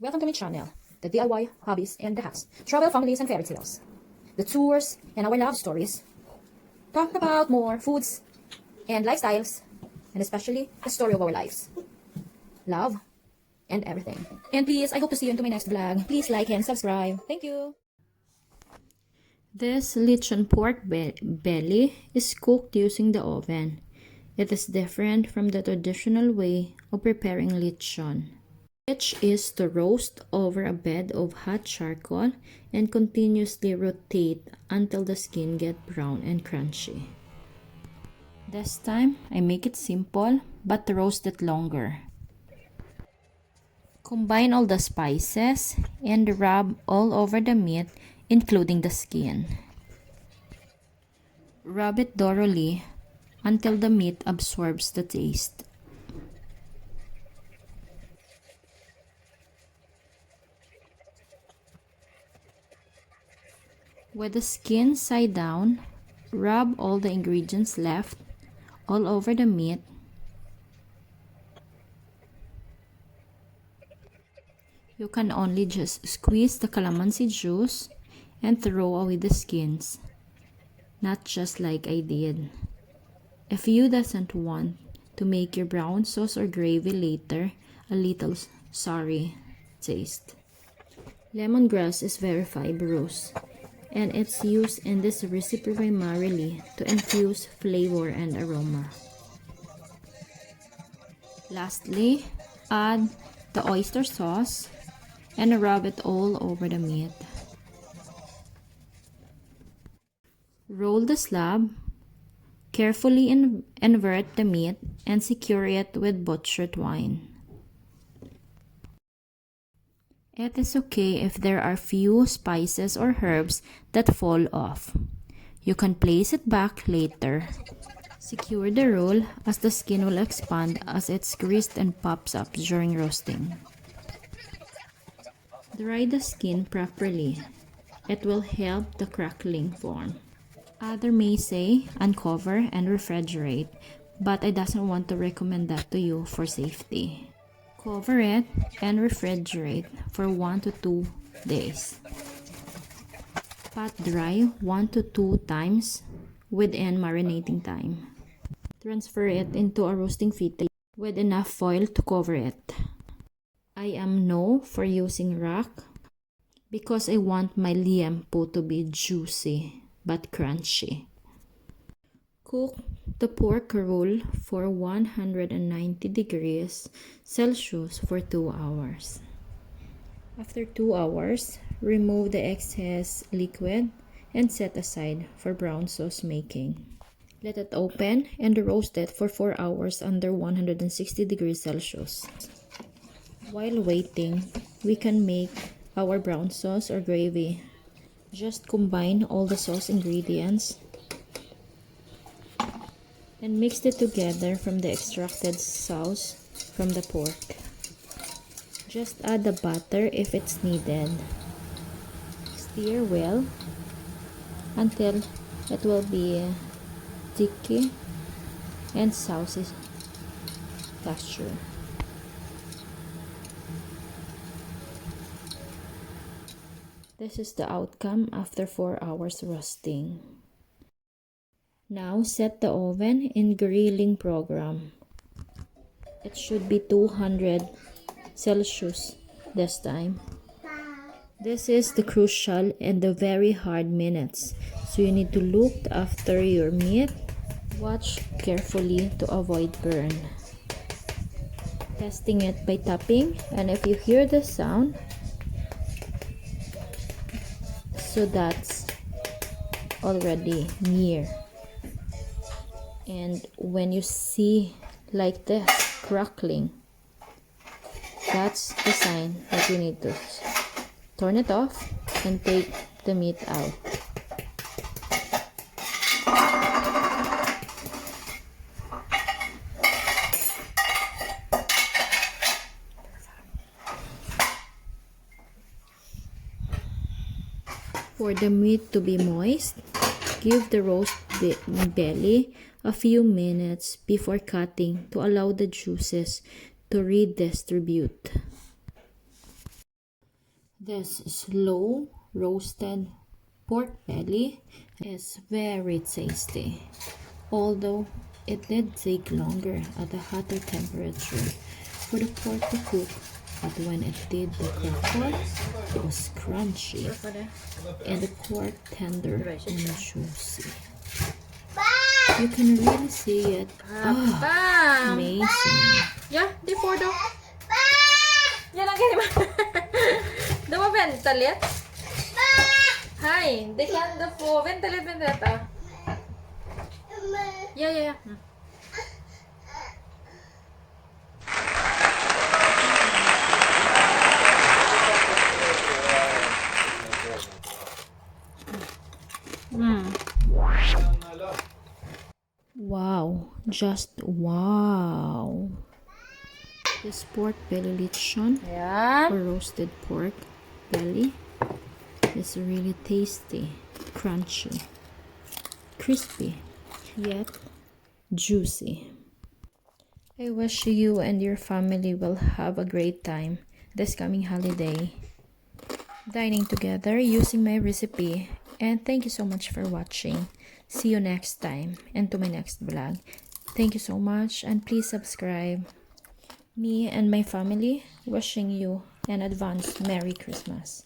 Welcome to my channel, the DIY hobbies and the hacks, travel, families, and fairy tales, the tours, and our love stories. Talk about more foods and lifestyles, and especially the story of our lives, love, and everything. And please, I hope to see you into my next vlog. Please like and subscribe. Thank you. This Lechon pork belly is cooked using the oven. It is different from the traditional way of preparing lechon, which is to roast over a bed of hot charcoal and continuously rotate until the skin gets brown and crunchy. This time, I make it simple but roast it longer. Combine all the spices and rub all over the meat, including the skin. Rub it thoroughly until the meat absorbs the taste. With the skin side down, rub all the ingredients left all over the meat. You can only just squeeze the calamansi juice and throw away the skins, not just like I did. If you doesn't want to make your brown sauce or gravy later a little sorry taste. Lemongrass is very fibrous, and it's used in this recipe primarily to infuse flavor and aroma. Lastly, add the oyster sauce and rub it all over the meat. Roll the slab, carefully invert the meat, and secure it with butcher twine. It is okay if there are few spices or herbs that fall off. You can place it back later. Secure the roll as the skin will expand as it's greased and pops up during roasting. Dry the skin properly. It will help the crackling form. Others may say uncover and refrigerate, but I doesn't want to recommend that to you for safety. Cover it and refrigerate for 1 to 2 days. Pat dry 1 to 2 times within marinating time. Transfer it into a roasting fitting with enough foil to cover it. I am no for using rack because I want my liempo to be juicy but crunchy. Cook the pork roll for 190 degrees Celsius for 2 hours. After 2 hours, remove the excess liquid and set aside for brown sauce making. Let it open and roast it for 4 hours under 160 degrees Celsius. While waiting, we can make our brown sauce or gravy. Just combine all the sauce ingredients and mix it together from the extracted sauce from the pork. Just add the butter if it's needed. Stir well until it will be sticky and saucy texture. This is the outcome after 4 hours roasting. Now set the oven in grilling program. It should be 200 Celsius this time. This is the crucial and the very hard minutes, so you need to look after your meat. Watch carefully to avoid burn. Testing it by tapping, and if you hear the sound, so that's already near. And when you see like this crackling, that's the sign that you need to turn it off and take the meat out. For the meat to be moist, give the roast belly a few minutes before cutting to allow the juices to redistribute. This slow roasted pork belly is very tasty, although it did take longer at a hotter temperature for the pork to cook, but when it did the crackle, it was crunchy and the pork tender and juicy. You can really see it. Bam! Amazing. Ja, det får du. Ja, lang kan du må vänta lite. Hej, det kan du få. Vänta lite. Ja. Wow, just wow. This pork belly lechon Yan. or roasted pork belly is really tasty, crunchy, crispy, yet juicy. I wish you and your family will have a great time this coming holiday, dining together using my recipe. And thank you so much for watching. See you next time and to my next vlog. Thank you so much and please subscribe. Me and my family wishing you an advance Merry Christmas.